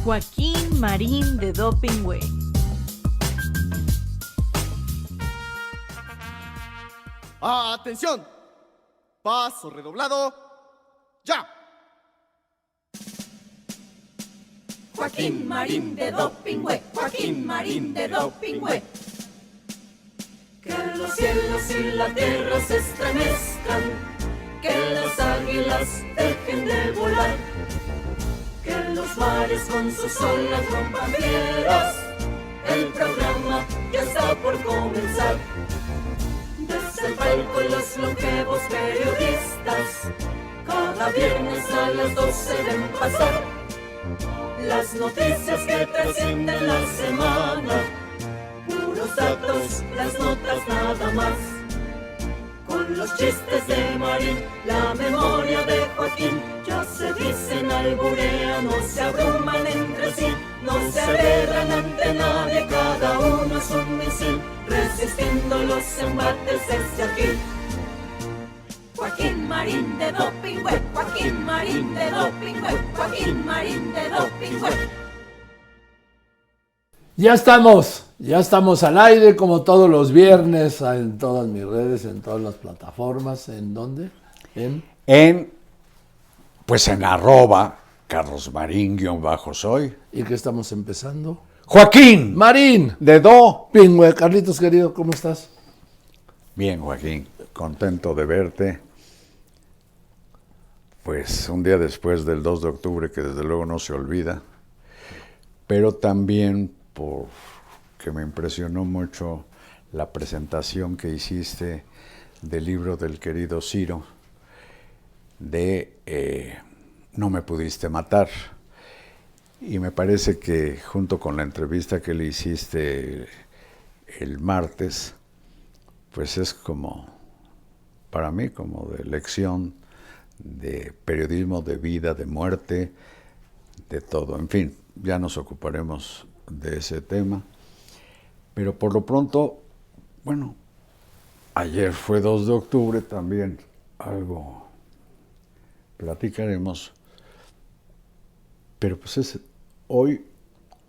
Joaquín Marín de Dopingüe. ¡Atención! Paso redoblado. ¡Ya! Joaquín Marín de Dopingüe, Joaquín Marín de Dopingüe. Que los cielos y la tierra se estremezcan, que las águilas dejen de volar, que los mares con sus olas rompan piedras. El programa ya está por comenzar. Desde el palco los longevos periodistas, cada viernes a las 12 deben pasar las noticias que trascienden la semana, puros datos, las notas nada más. Con los chistes de Marín, la memoria de Joaquín, ya se dicen, alburean, no se abruman entre sí, no se alegran ante nadie, cada uno es un misil, resistiendo los embates desde aquí. Joaquín Marín de Dopingüe, Joaquín Marín de Dopingüe, Joaquín Marín de Dopingüe. Ya estamos al aire como todos los viernes en todas mis redes, en todas las plataformas. ¿En dónde? Pues en arroba carlosmarín_soy. ¿Y qué estamos empezando? Joaquín Marín de Dopingüe. Carlitos querido, ¿cómo estás? Bien, Joaquín, contento de verte. Pues un día después del 2 de octubre, que desde luego no se olvida, pero también porque me impresionó mucho la presentación que hiciste del libro del querido Ciro, de No me pudiste matar. Y me parece que junto con la entrevista que le hiciste el martes, pues es como, para mí, como de lección de periodismo, de vida, de muerte, de todo. En fin, ya nos ocuparemos de ese tema. Pero por lo pronto, bueno, ayer fue 2 de octubre, también algo platicaremos. Pero pues hoy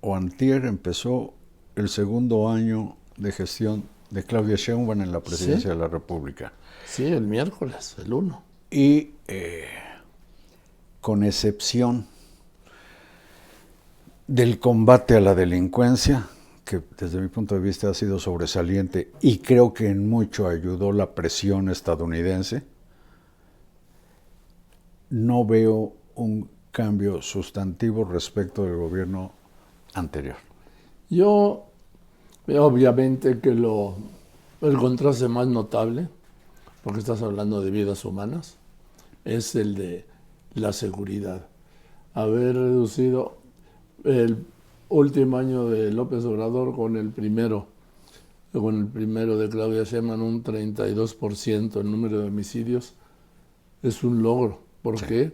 o antier empezó el segundo año de gestión de Claudia Sheinbaum en la presidencia de la República. Sí, el miércoles, el 1. Y con excepción del combate a la delincuencia, que desde mi punto de vista ha sido sobresaliente y creo que en mucho ayudó la presión estadounidense, no veo un cambio sustantivo respecto del gobierno anterior. Yo veo obviamente que el contraste más notable, porque estás hablando de vidas humanas, es el de la seguridad. Haber reducido el último año de López Obrador con el primero de Claudia Sheinbaum un 32% el número de homicidios es un logro. ¿Por qué?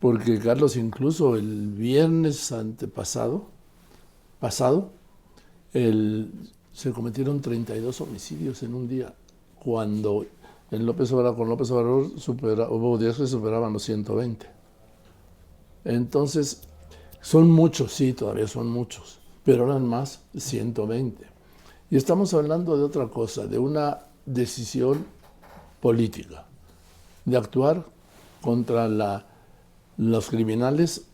Porque, Carlos, incluso el viernes pasado, se cometieron 32 homicidios en un día, cuando con López Obrador hubo días que superaban los 120. Entonces, son muchos, sí, todavía son muchos, pero eran más 120. Y estamos hablando de otra cosa, de una decisión política, de actuar contra los criminales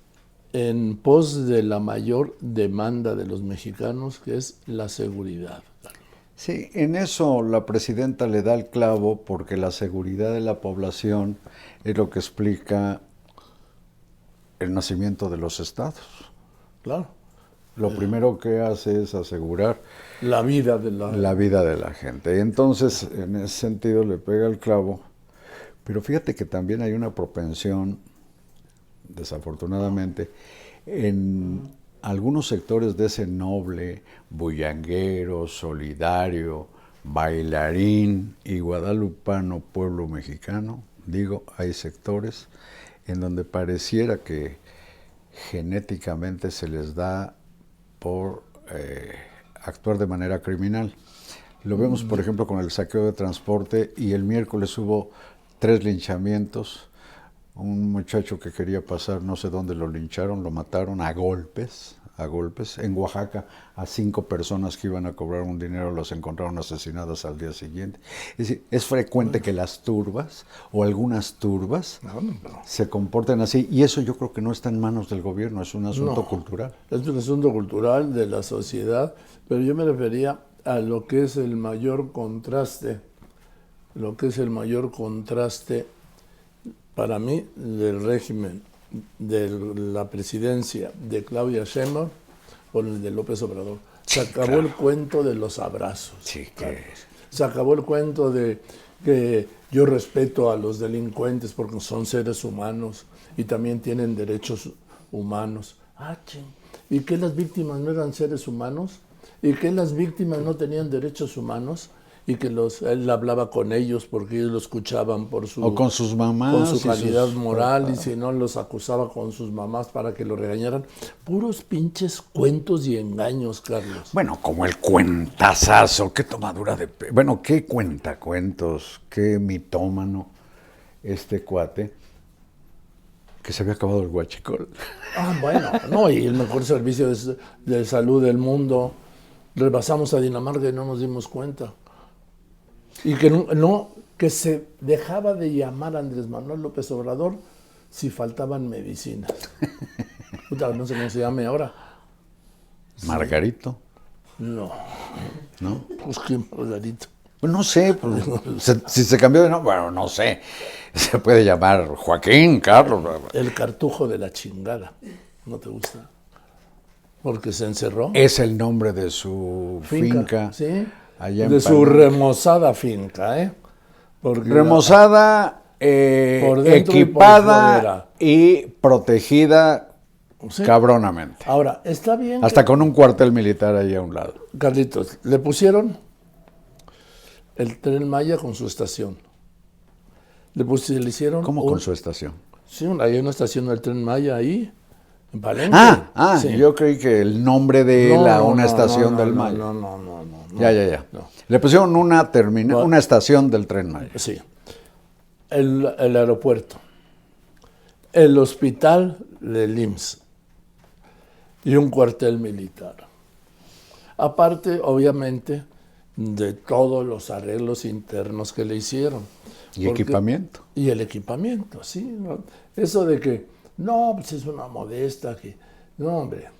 en pos de la mayor demanda de los mexicanos, que es la seguridad. Sí, en eso la presidenta le da el clavo, porque la seguridad de la población es lo que explica el nacimiento de los estados. Claro. Lo primero que hace es asegurar la vida de la gente. Y entonces, en ese sentido, le pega el clavo. Pero fíjate que también hay una propensión, desafortunadamente, en algunos sectores de ese noble, bullanguero, solidario, bailarín y guadalupano pueblo mexicano, hay sectores en donde pareciera que genéticamente se les da por actuar de manera criminal. Lo vemos, por ejemplo, con el saqueo de transporte, y el miércoles hubo 3 linchamientos un muchacho que quería pasar, no sé dónde lo lincharon, lo mataron a golpes. En Oaxaca, a 5 personas que iban a cobrar un dinero los encontraron asesinadas al día siguiente. Es decir, es frecuente que las turbas o algunas turbas se comporten así, y eso yo creo que no está en manos del gobierno, es un asunto cultural. Es un asunto cultural de la sociedad, pero yo me refería a lo que es el mayor contraste, para mí del régimen de la presidencia de Claudia Sheinbaum con el de López Obrador. Se acabó el cuento de los abrazos. Sí, Se acabó el cuento de que yo respeto a los delincuentes porque son seres humanos y también tienen derechos humanos. ¿Y que las víctimas no eran seres humanos? ¿Y que las víctimas no tenían derechos humanos? Y que él hablaba con ellos porque ellos lo escuchaban o con sus mamás, con su calidad moral, y si no los acusaba con sus mamás para que lo regañaran. Puros pinches cuentos y engaños, Carlos. Bueno, como el cuentazazo, qué tomadura de... Bueno, qué cuentacuentos, qué mitómano este cuate, que se había acabado el huachicol. Bueno, no, y el mejor servicio de salud del mundo. Rebasamos a Dinamarca y no nos dimos cuenta. Y que se dejaba de llamar Andrés Manuel López Obrador si faltaban medicinas. No sé cómo se llame ahora. ¿Margarito? No. ¿No? Pues qué Margarito. Pues no sé, pues, si se cambió de nombre, bueno, no sé. Se puede llamar Joaquín, Carlos. El Cartujo de la chingada. ¿No te gusta? Porque se encerró. Es el nombre de su finca. Sí. Allá de su remozada finca, Porque remozada, equipada y protegida cabronamente. Ahora, está bien. Hasta con un cuartel militar ahí a un lado. Carlitos, le pusieron el Tren Maya con su estación. Le hicieron... ¿Cómo con su estación? Sí, hay una estación del Tren Maya ahí, en Palenque. Sí. Yo creí que el nombre de una estación del Maya. No. Ya. No. Le pusieron una estación del Tren Maya. Sí. El aeropuerto, el hospital del IMSS y un cuartel militar. Aparte, obviamente, de todos los arreglos internos que le hicieron. ¿Y equipamiento? Y el equipamiento, sí. ¿No? Eso de que, pues es una modesta, no, hombre.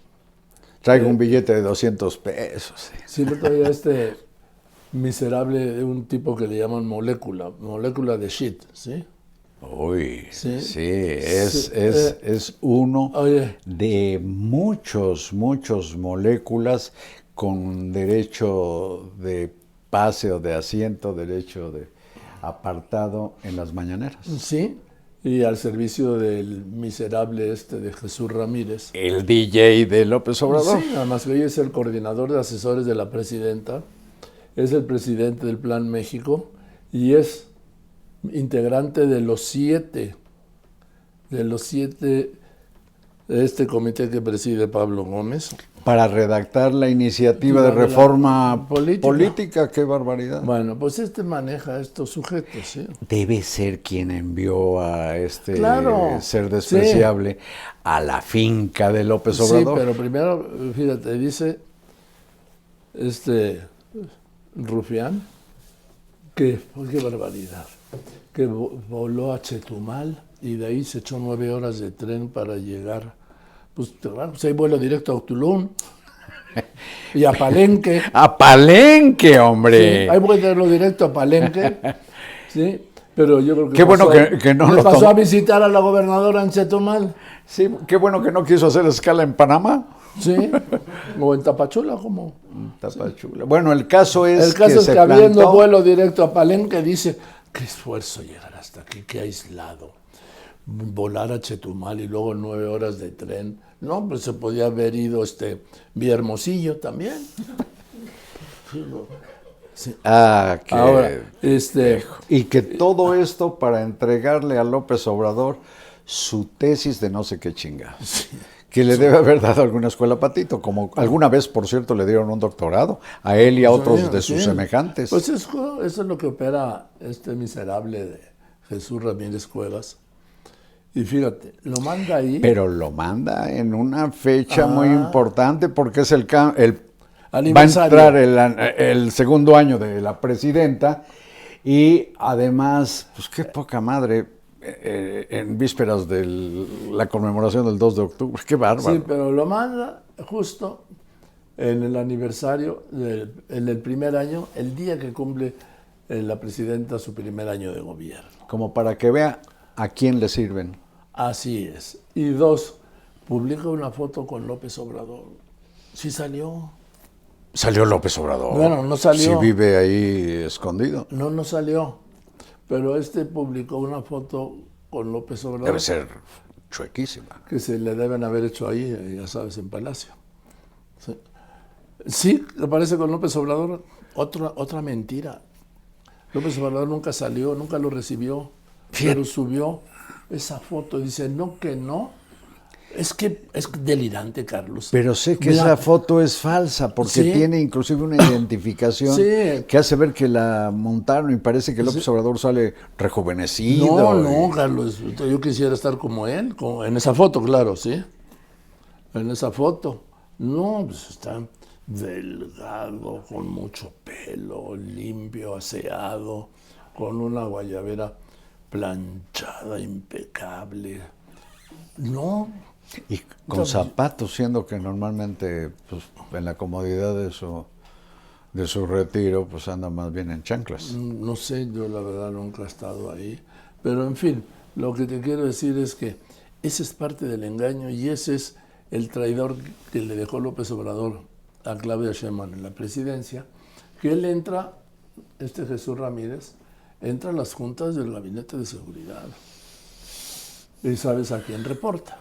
Traigo un billete de 200 pesos. Sí, todavía miserable de un tipo que le llaman molécula de shit, ¿sí? Uy, sí, es uno de muchas moléculas con derecho de pase o de asiento, derecho de apartado en las mañaneras. Sí, y al servicio del miserable de Jesús Ramírez. El DJ de López Obrador. Sí, nada más que hoy es el coordinador de asesores de la presidenta, es el presidente del Plan México y es integrante de los 7 de este comité que preside Pablo Gómez. Para redactar la iniciativa de reforma política, qué barbaridad. Bueno, pues maneja estos sujetos, ¿sí? Debe ser quien envió a ser despreciable a la finca de López Obrador. Sí, pero primero, fíjate, dice Rufián qué barbaridad, que voló a Chetumal y de ahí se echó 9 horas de tren para llegar. Pues hay vuelo directo a Tulum y a Palenque. ¡A Palenque, hombre! Sí, hay vuelo directo a Palenque, ¿sí? Pero yo creo que... Qué bueno que no lo pasó a visitar a la gobernadora en Chetumal. Sí, qué bueno que no quiso hacer escala en Panamá. Sí, o en Tapachula, como... Tapachula. Sí. Bueno, el caso es que habiendo vuelo directo a Palenque, dice, qué esfuerzo llegar hasta aquí, qué aislado. Volar a Chetumal y luego 9 horas de tren. No, pues se podía haber ido Villahermosillo también. Sí. Ahora, y que todo esto para entregarle a López Obrador su tesis de no sé qué chingada. Sí. Que le debe haber dado alguna escuela patito, como alguna vez, por cierto, le dieron un doctorado a él y a otros de sus semejantes. Pues eso es lo que opera este miserable de Jesús Ramírez Cuevas. Y fíjate, lo manda ahí. Pero lo manda en una fecha muy importante porque es el va a aniversario. entrar el segundo año de la presidenta y además, pues qué poca madre, en vísperas de la conmemoración del 2 de octubre, qué bárbaro. Sí, pero lo manda justo en el aniversario, en el primer año, el día que cumple la presidenta su primer año de gobierno. Como para que vea a quién le sirven. Así es. Y 2, publica una foto con López Obrador. Sí salió. Salió López Obrador. Bueno, no salió. Si vive ahí escondido. No salió. Pero publicó una foto con López Obrador. Debe ser chuequísima. Que se le deben haber hecho ahí, ya sabes, en Palacio. Sí, aparece con López Obrador. Otra mentira. López Obrador nunca salió, nunca lo recibió, pero subió esa foto. Dice, no, que no. Es que es delirante, Carlos. Pero sé que Mira, esa foto es falsa porque sí. tiene inclusive una identificación Sí. que hace ver que la montaron y parece que López Obrador sale rejuvenecido. No, Carlos, yo quisiera estar como él, en esa foto, claro, sí. En esa foto. No, pues está delgado, con mucho pelo, limpio, aseado, con una guayabera planchada, impecable. No. Y con zapatos, siendo que normalmente pues, en la comodidad de su retiro pues anda más bien en chanclas. No sé, yo la verdad nunca he estado ahí. Pero en fin, lo que te quiero decir es que ese es parte del engaño y ese es el traidor que le dejó López Obrador a Claudia Sheinbaum en la presidencia, que él entra, Jesús Ramírez, entra a las juntas del Gabinete de Seguridad. Y sabes a quién reporta.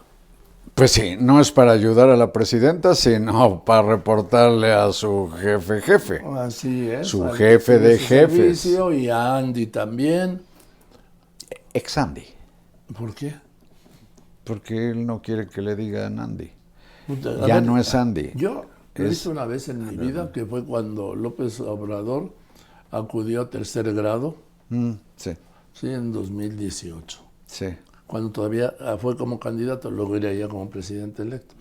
Pues sí, no es para ayudar a la presidenta, sino para reportarle a su jefe. Así es. Su jefe de jefes. Servicio, y a Andy también. Ex-Andy. ¿Por qué? Porque él no quiere que le digan Andy. A Ya ver, no es Andy. Yo he visto una vez en mi vida que fue cuando López Obrador acudió a tercer grado, Sí, sí, en 2018. sí. Cuando todavía fue como candidato, luego iría ya como presidente electo.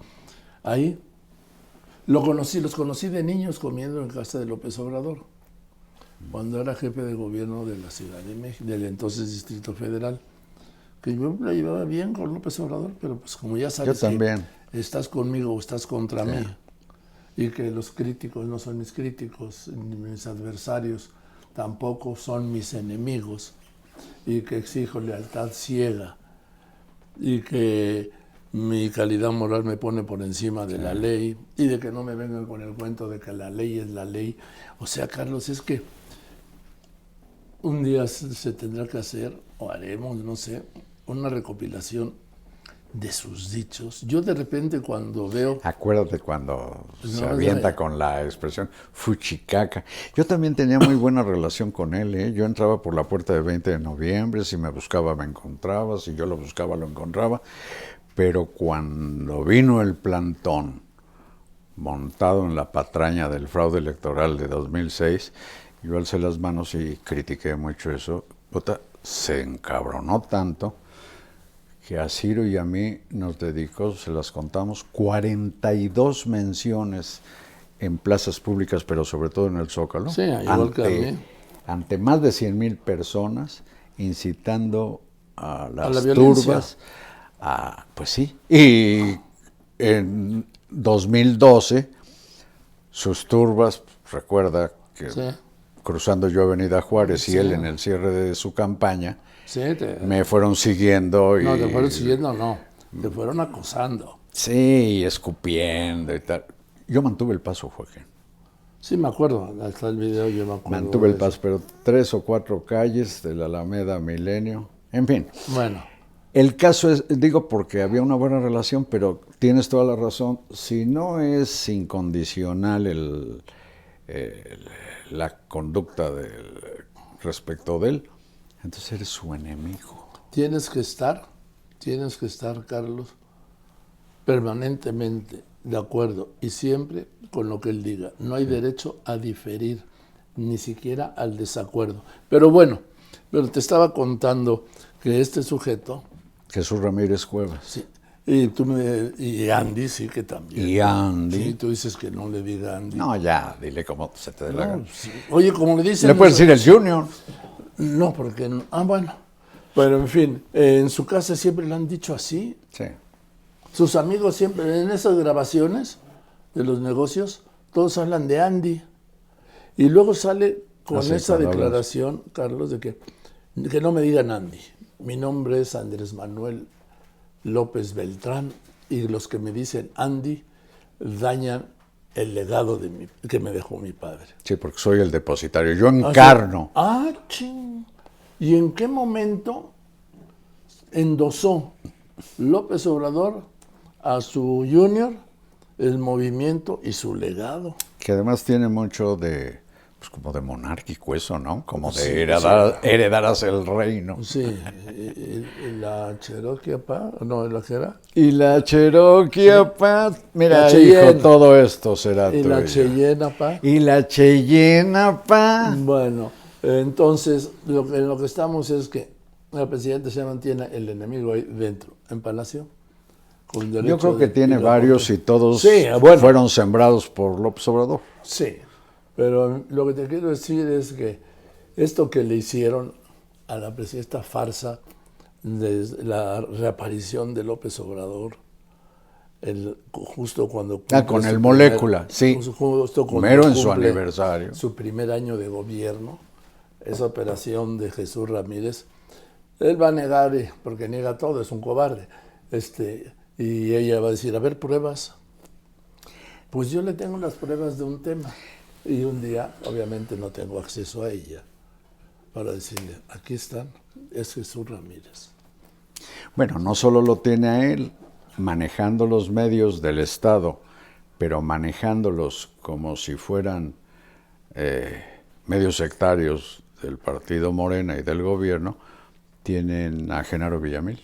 Ahí los conocí de niños comiendo en casa de López Obrador, cuando era jefe de gobierno de la Ciudad de México, del entonces Distrito Federal, que yo la llevaba bien con López Obrador, pero pues como ya sabes Yo también. que estás conmigo o estás contra mí, y que los críticos no son mis críticos, ni mis adversarios tampoco son mis enemigos, y que exijo lealtad ciega, y que mi calidad moral me pone por encima de la ley, y de que no me vengan con el cuento de que la ley es la ley. O sea, Carlos, es que un día se tendrá que hacer, o haremos, no sé, una recopilación de sus dichos. Yo de repente cuando veo... Acuérdate cuando se No, avienta con la expresión fuchicaca. Yo también tenía muy buena relación con él, ¿eh? Yo entraba por la puerta de 20 de noviembre, si me buscaba me encontraba, si yo lo buscaba lo encontraba, pero cuando vino el plantón montado en la patraña del fraude electoral de 2006, yo alcé las manos y critiqué mucho eso. Puta, se encabronó tanto que a Ciro y a mí nos dedicó, se las contamos, 42 menciones en plazas públicas, pero sobre todo en el Zócalo. Sí, igual que a mí. Ante más de 100,000 personas, incitando a las la violencia. turbas. Pues sí. Y en 2012, sus turbas, recuerda que Sí. cruzando yo Avenida Juárez y Sí. él en el cierre de su campaña, Sí, me fueron siguiendo y... no, te fueron siguiendo, no. Te fueron acosando. Sí, escupiendo y tal. Yo mantuve el paso, Joaquín. Sí, me acuerdo. Hasta el video yo me acuerdo. Mantuve el de eso. paso, pero 3 o 4 calles de la Alameda Milenio. En fin. Bueno, El caso es, digo, porque había una buena relación, pero tienes toda la razón. Si no es incondicional la conducta respecto de él, entonces eres su enemigo. tienes que estar, Carlos, permanentemente de acuerdo y siempre con lo que él diga. No hay derecho a diferir, ni siquiera al desacuerdo. Pero bueno, pero te estaba contando que este sujeto, Jesús Ramírez Cuevas. Sí. Y Andy, sí, que también. Y Andy. Sí, tú dices que no le diga Andy. No, ya, dile cómo se te dé la gana. Sí. Oye, como le dicen... Le puedes decir el Junior. No, porque... bueno. Pero, en fin, en su casa siempre le han dicho así. Sí. Sus amigos siempre, en esas grabaciones de los negocios, todos hablan de Andy. Y luego sale con esa declaración, Carlos, de que no me digan Andy. Mi nombre es Andrés Manuel López Beltrán y los que me dicen Andy dañan el legado que me dejó mi padre. Sí, porque soy el depositario. Yo encarno. Ching. ¿Y en qué momento endosó López Obrador a su Junior el movimiento y su legado? Que además tiene mucho de, pues como de monárquico eso, ¿no? Como de Sí, heredarás el reino. Sí, y la Cherokee Pa, no, la que era. Y la Cherokee Pa, mira, La hijo, Cheyenne. todo esto será Y tuyo. la Cheyenne Pa. Y la Cheyenne Pa. Bueno, entonces en lo que estamos es que el presidente se mantiene el enemigo ahí dentro, en Palacio. Con Yo derecho creo que de tiene ir a varios votar. y todos Sí, bueno. fueron sembrados por López Obrador. Sí, pero lo que te quiero decir es que esto que le hicieron a la presidenta, esta farsa de la reaparición de López Obrador, justo cuando cumple con su el Molécula, sí. justo cuando Mero en su cumple aniversario. su primer año de gobierno, esa operación de Jesús Ramírez, él va a negar, porque niega todo, es un cobarde, y ella va a decir, a ver, pruebas. Pues yo le tengo las pruebas de un tema, y un día, obviamente, no tengo acceso a ella, para decirle, aquí están, es Jesús Ramírez. Bueno, no solo lo tiene a él, manejando los medios del Estado, pero manejándolos como si fueran medios sectarios del partido Morena y del gobierno, tienen a Genaro Villamil.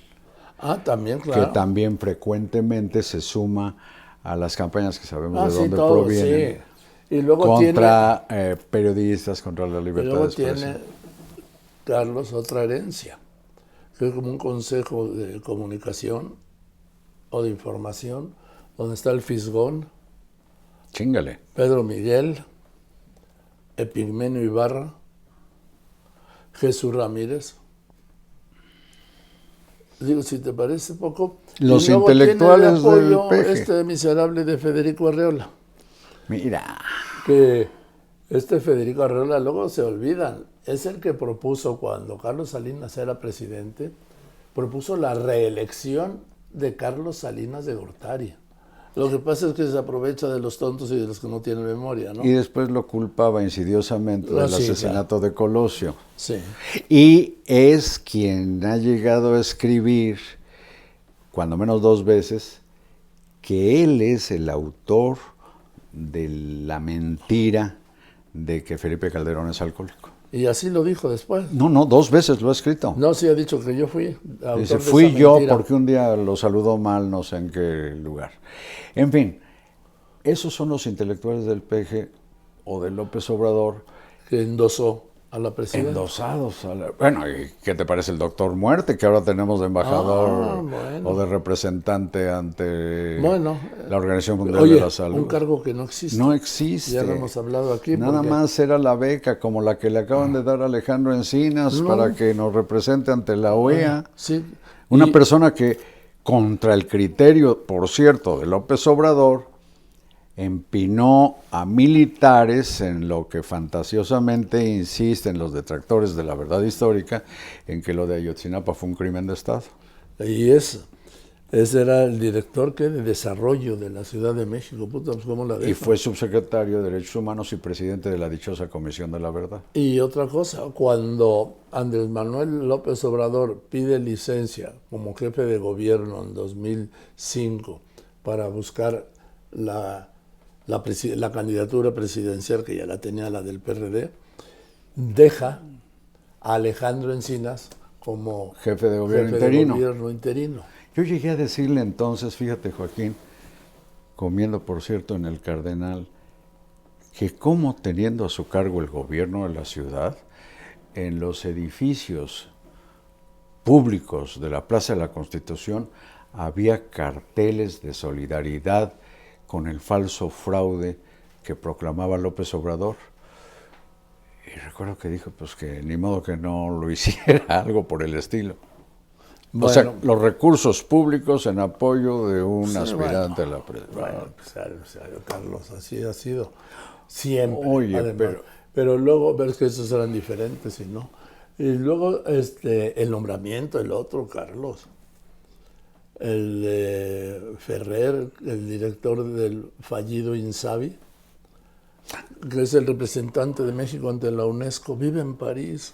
También, claro. Que también frecuentemente se suma a las campañas que sabemos de dónde todo, provienen. Sí. Y luego contra periodistas, contra la y libertad luego de expresión. tiene, Carlos, otra herencia, que es como un consejo de comunicación o de información, donde está el Fisgón, Chíngale. Pedro Miguel, Epigmenio Ibarra, Jesús Ramírez. Digo, si te parece poco. Los y luego intelectuales tiene de del apoyo PG. este miserable de Federico Arreola. Mira. Que Federico Arreola, luego se olvidan, es el que propuso cuando Carlos Salinas era presidente, propuso la reelección de Carlos Salinas de Gortari. Lo que pasa es que se aprovecha de los tontos y de los que no tienen memoria, ¿no? Y después lo culpaba insidiosamente del Sí, asesinato de Colosio. Sí. Y es quien ha llegado a escribir, cuando menos 2 veces, que él es el autor de la mentira de que Felipe Calderón es alcohólico. Y así lo dijo después. No, 2 veces lo ha escrito. No, sí ha dicho que yo fui autor Dice, de fui esa yo mentira. porque un día lo saludó mal, no sé en qué lugar. En fin, esos son los intelectuales del PG o de López Obrador. Que endosó a la presidenta. Endosados. Bueno, ¿y qué te parece el doctor Muerte, que ahora tenemos de embajador bueno. o de representante ante Bueno, la Organización Mundial oye, de la Salud? un cargo que no existe. No existe. Ya lo hemos hablado aquí. Nada porque- más era la beca, como la que le acaban de dar a Alejandro Encinas No. para que nos represente ante la OEA. Sí. Una Y- persona que, contra el criterio, por cierto, de López Obrador, empinó a militares en lo que fantasiosamente insisten los detractores de la verdad histórica, en que lo de Ayotzinapa fue un crimen de Estado. Y ese era el director de desarrollo de la Ciudad de México. Puta, pues, ¿cómo la Y deja? fue subsecretario de Derechos Humanos y presidente de la dichosa Comisión de la Verdad. Y otra cosa, cuando Andrés Manuel López Obrador pide licencia como jefe de gobierno en 2005 para buscar la candidatura presidencial, que ya la tenía la del PRD, deja a Alejandro Encinas como Jefe de gobierno interino. Yo llegué a decirle entonces, fíjate Joaquín, comiendo por cierto en el Cardenal, que cómo teniendo a su cargo el gobierno de la ciudad, en los edificios públicos de la Plaza de la Constitución había carteles de solidaridad con el falso fraude que proclamaba López Obrador. Y recuerdo que dijo, pues que ni modo que no lo hiciera, algo por el estilo. Bueno, o sea, los recursos públicos en apoyo de un sí, aspirante bueno, a la presidencia. Bueno, pues, Carlos, así ha sido siempre. Oye, además. Pero luego ves que esos eran diferentes y no. Y luego el nombramiento, el otro, Carlos. El de Ferrer, el director del fallido INSABI, que es el representante de México ante la UNESCO, vive en París.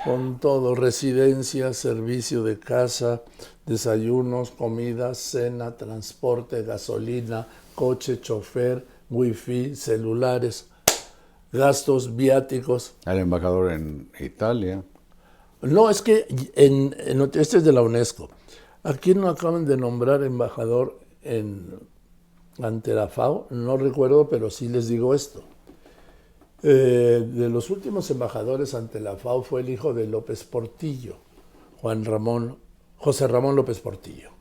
Con todo, residencia, servicio de casa, desayunos, comida, cena, transporte, gasolina, coche, chofer, wifi, celulares, gastos viáticos. El embajador en Italia. No, es que este es de la UNESCO. Aquí no acaban de nombrar embajador ante la FAO, no recuerdo, pero sí les digo esto. De los últimos embajadores ante la FAO fue el hijo de López Portillo, José Ramón López Portillo.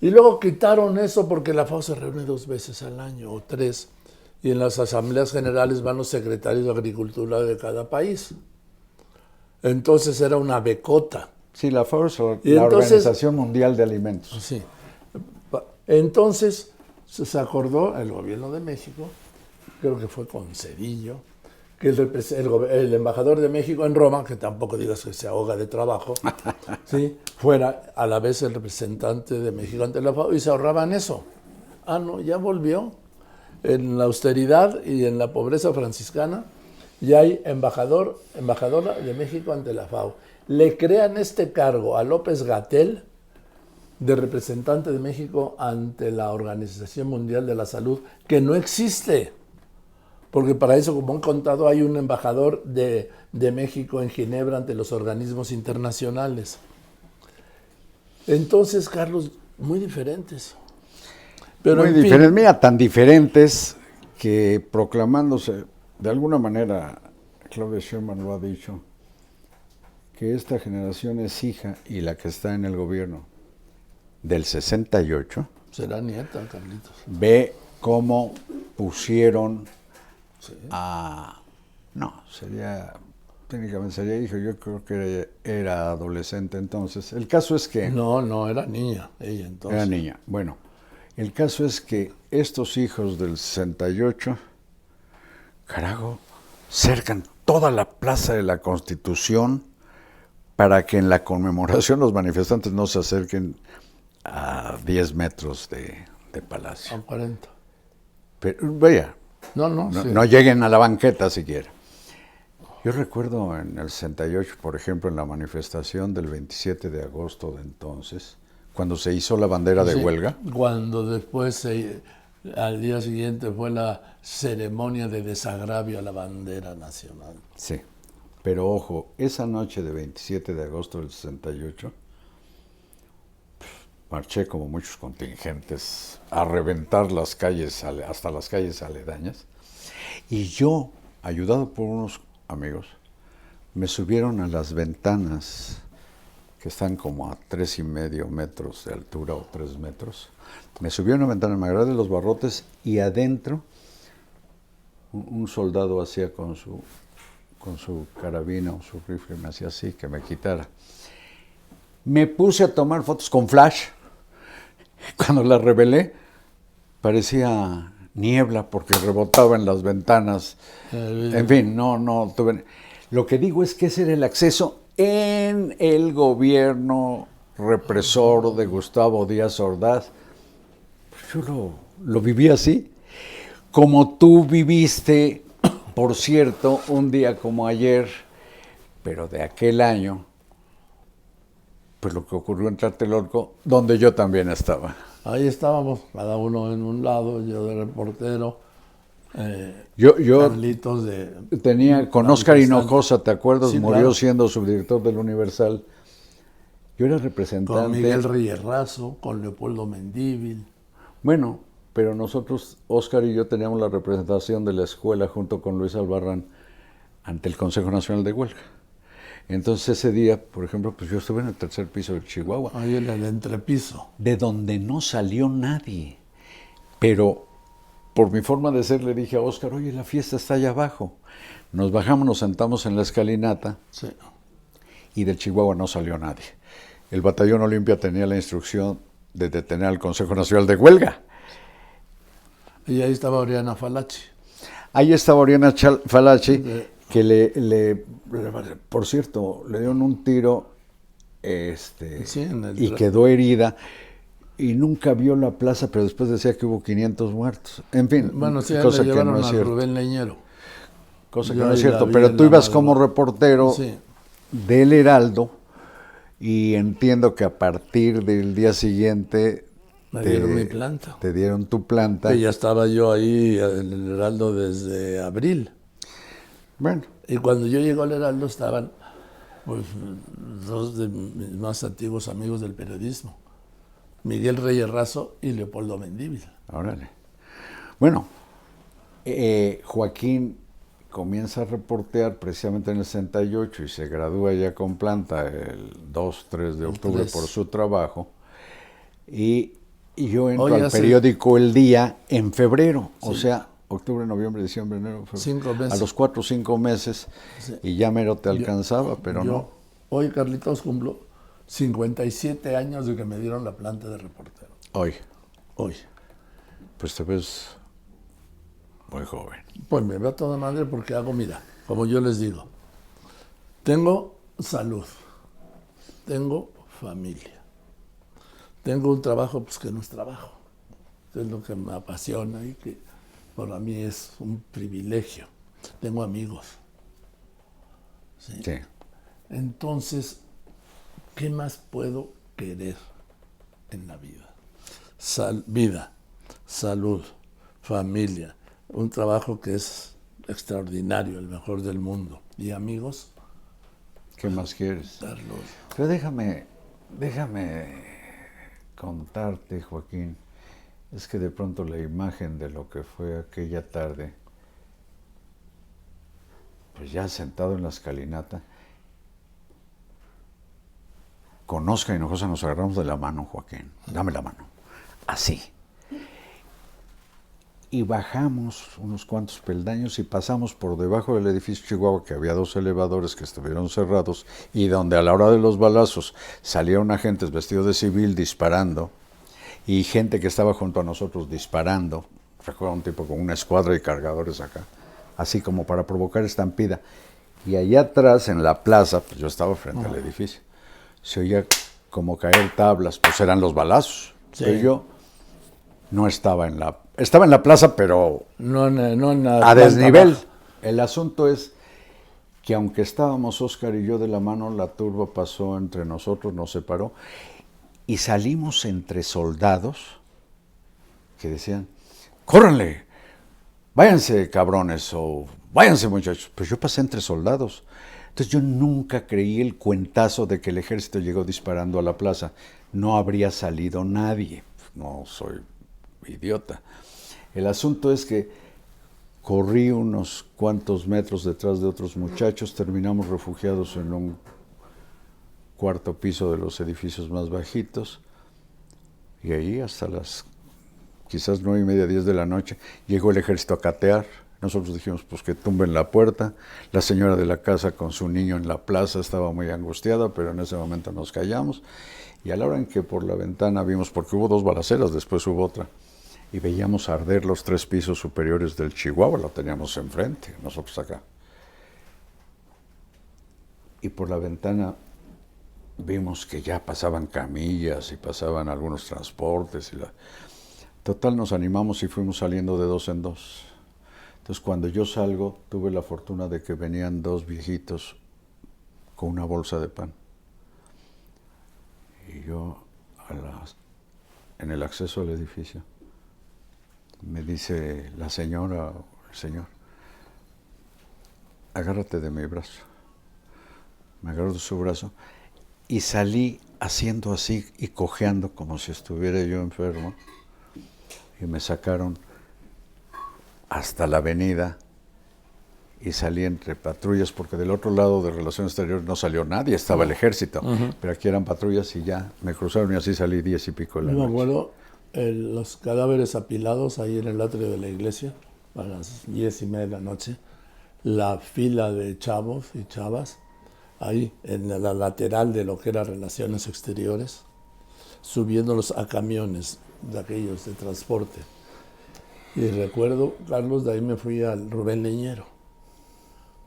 Y luego quitaron eso porque la FAO se reúne 2 veces al año o 3, y en las asambleas generales van los secretarios de Agricultura de cada país. Entonces era una becota. Sí, la FAO es la Organización Mundial de Alimentos. Sí. Entonces se acordó el gobierno de México, creo que fue con Cedillo, que el embajador de México en Roma, que tampoco digas que se ahoga de trabajo, ¿sí?, fuera a la vez el representante de México ante la FAO, y se ahorraban eso. Ah, no, ya volvió. En la austeridad y en la pobreza franciscana ya hay embajadora de México ante la FAO. Le crean este cargo a López-Gatell, de representante de México ante la Organización Mundial de la Salud, que no existe. Porque para eso, como han contado, hay un embajador de México en Ginebra ante los organismos internacionales. Entonces, Carlos, muy diferentes. Pero muy diferentes, mira, tan diferentes que proclamándose, de alguna manera, Claudia Sheinbaum lo ha dicho, que esta generación es hija y la que está en el gobierno del 68. Será nieta, Carlitos. Ve cómo pusieron técnicamente sería hijo, yo creo que era adolescente entonces. El caso es que... No, era niña, ella entonces. Era niña, bueno. El caso es que estos hijos del 68, carajo, cercan toda la Plaza de la Constitución para que en la conmemoración los manifestantes no se acerquen a 10 metros de Palacio. A 40. Pero, vaya, no lleguen a la banqueta siquiera. Yo recuerdo en el 68, por ejemplo, en la manifestación del 27 de agosto de entonces, cuando se hizo la bandera de huelga. Cuando después, al día siguiente, fue la ceremonia de desagravio a la bandera nacional. Sí, pero ojo, esa noche de 27 de agosto del 68, marché como muchos contingentes a reventar las calles, hasta las calles aledañas, y yo, ayudado por unos amigos, me subieron a las ventanas que están como a 3.5 metros de altura o 3 metros. Me subieron a una ventana, me agarré de los barrotes y adentro un soldado hacía con su carabina o su rifle, me hacía así, que me quitara. Me puse a tomar fotos con flash. Cuando la revelé, parecía niebla porque rebotaba en las ventanas. En fin, no tuve... Lo que digo es que ese era el acceso en el gobierno represor de Gustavo Díaz Ordaz. Yo lo viví así. Como tú viviste, por cierto, un día como ayer, pero de aquel año, pues lo que ocurrió en Tlatelolco, donde yo también estaba. Ahí estábamos, cada uno en un lado, yo de reportero, yo Carlitos de... con Óscar Hinojosa, ¿te acuerdas? Sí, murió claro. Siendo subdirector del Universal. Yo era representante... Con Miguel Reyerrazo, con Leopoldo Mendívil. Bueno, pero nosotros, Óscar y yo, teníamos la representación de la escuela junto con Luis Albarrán ante el Consejo Nacional de Huelga. Entonces ese día, por ejemplo, pues yo estuve en el tercer piso del Chihuahua. Ahí en el entrepiso. De donde no salió nadie. Pero por mi forma de ser le dije a Óscar, oye, la fiesta está allá abajo. Nos bajamos, nos sentamos en la escalinata. Sí. Y del Chihuahua no salió nadie. El Batallón Olimpia tenía la instrucción de detener al Consejo Nacional de Huelga. Y ahí estaba Oriana Falachi. Ahí estaba Oriana Falachi, que por cierto, le dieron un tiro Sí, y quedó herida. Y nunca vio la plaza, pero después decía que hubo 500 muertos. En fin, bueno, sí, cosa le que llevaron no es a cierto. Rubén Leñero. Cosa que Yo no es ahí cierto, la vi pero en tú la ibas madrugada. como reportero Sí. del Heraldo y entiendo que a partir del día siguiente Me dieron mi planta. te dieron tu planta. Que ya estaba yo ahí en el Heraldo desde abril. Bueno, Y cuando yo llego al Heraldo estaban pues, dos de mis más antiguos amigos del periodismo, Miguel Reyes Razo y Leopoldo Mendívil. órale. Bueno, Joaquín comienza a reportear precisamente en el 68 y se gradúa ya con planta el 2-3 de octubre 3. por su trabajo. Y yo entro Oye, al hace- periódico El Día en febrero, o Sí. sea, octubre, noviembre, diciembre, enero, febrero. 5 meses. A los 4 o 5 meses Sí. y ya mero te alcanzaba, pero Yo, no. hoy, Carlitos, cumplo 57 años de que me dieron la planta de reportero. Hoy, Hoy. pues te ves muy joven. Pues me veo a toda madre porque hago, mira, como yo les digo, tengo salud, tengo familia, tengo un trabajo pues que no es trabajo, que es lo que me apasiona y que para mí es un privilegio. Tengo amigos. ¿Sí? Sí. Entonces, ¿qué más puedo querer en la vida? Vida, salud, familia, un trabajo que es extraordinario, el mejor del mundo. Y amigos, ¿Qué más quieres? darlos. Pero déjame contarte, Joaquín, es que de pronto la imagen de lo que fue aquella tarde, pues ya sentado en la escalinata, con Óscar Hinojosa nos agarramos de la mano, Joaquín, dame la mano, así. Y bajamos unos cuantos peldaños y pasamos por debajo del edificio Chihuahua, que había 2 elevadores que estuvieron cerrados, y donde a la hora de los balazos salieron agentes vestidos de civil disparando, y gente que estaba junto a nosotros disparando. Recuerdo un tipo con una escuadra y cargadores acá, así como para provocar estampida. Y allá atrás, en la plaza, pues yo estaba frente al edificio, se oía como caer tablas, pues eran los balazos. Sí. Pero yo no estaba en la... Estaba en la plaza, pero No en la a planta desnivel. baja. El asunto es que aunque estábamos Óscar y yo de la mano, la turba pasó entre nosotros, nos separó, y salimos entre soldados que decían, ¡córranle! ¡Váyanse, cabrones! O ¡váyanse, muchachos! Pues yo pasé entre soldados. Entonces yo nunca creí el cuentazo de que el ejército llegó disparando a la plaza. No habría salido nadie. No soy idiota. El asunto es que corrí unos cuantos metros detrás de otros muchachos, terminamos refugiados en un cuarto piso de los edificios más bajitos, y ahí hasta las quizás 9:30, 10 de la noche, llegó el ejército a catear. Nosotros dijimos, pues que tumben la puerta. La señora de la casa con su niño en la plaza estaba muy angustiada, pero en ese momento nos callamos. Y a la hora en que por la ventana vimos, porque hubo 2 balaceras, después hubo otra, y veíamos arder los 3 pisos superiores del Chihuahua, lo teníamos enfrente, nosotros acá. Y por la ventana vimos que ya pasaban camillas y pasaban algunos transportes. Total, nos animamos y fuimos saliendo de 2 en 2. Entonces, cuando yo salgo, tuve la fortuna de que venían 2 viejitos con una bolsa de pan. Y yo, en el acceso al edificio, me dice la señora o el señor, agárrate de mi brazo. Me agarró de su brazo y salí haciendo así y cojeando como si estuviera yo enfermo. Y me sacaron hasta la avenida y salí entre patrullas, porque del otro lado de Relaciones Exteriores no salió nadie, estaba el ejército, pero aquí eran patrullas y ya me cruzaron y así salí 10 y pico de la Yo me noche. acuerdo los cadáveres apilados ahí en el atrio de la iglesia a las 10:30 de la noche, la fila de chavos y chavas ahí en la lateral de lo que era Relaciones Exteriores, subiéndolos a camiones de aquellos de transporte. Y recuerdo, Carlos, de ahí me fui al Rubén Leñero.